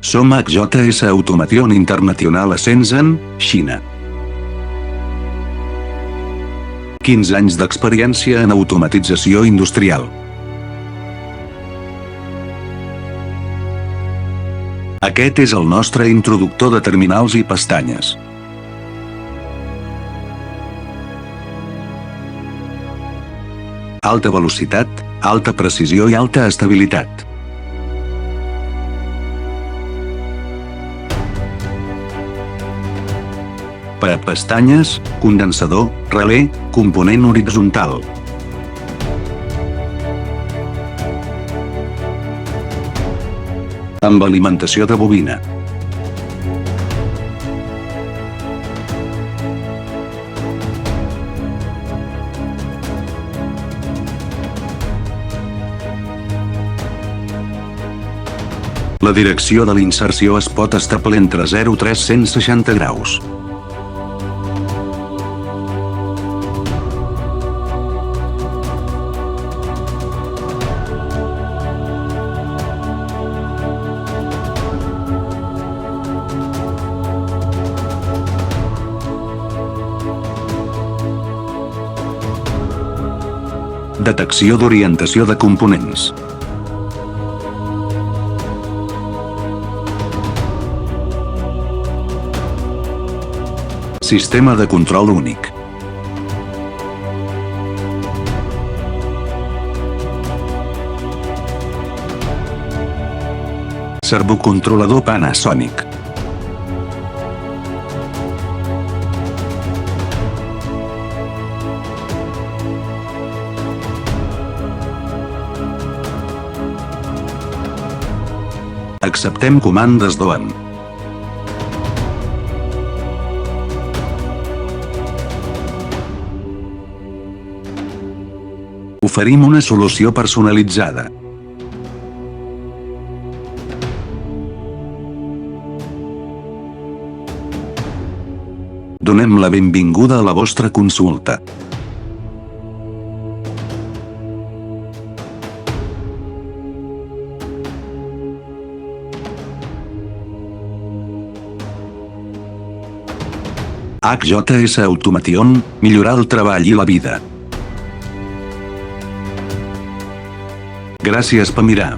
Som HJS Automation International a Shenzhen, Xina. 15 anys d'experiència en automatització industrial. Aquest és el nostre introductor de terminals i pestanyes. Alta velocitat, alta precisió i alta estabilitat. Per a pestanyes, condensador, relé, component horitzontal. Amb alimentació de bobina. La direcció de l'inserció es pot establir entre 0 i 360 graus. Detecció d'orientació de components. Sistema de control únic. Servocontrolador Panasonic. Acceptem comandes d'OEM. Oferim una solució personalitzada. Donem la benvinguda a la vostra consulta. HJS Automation, millorar el treball i la vida. Gràcies per mirar.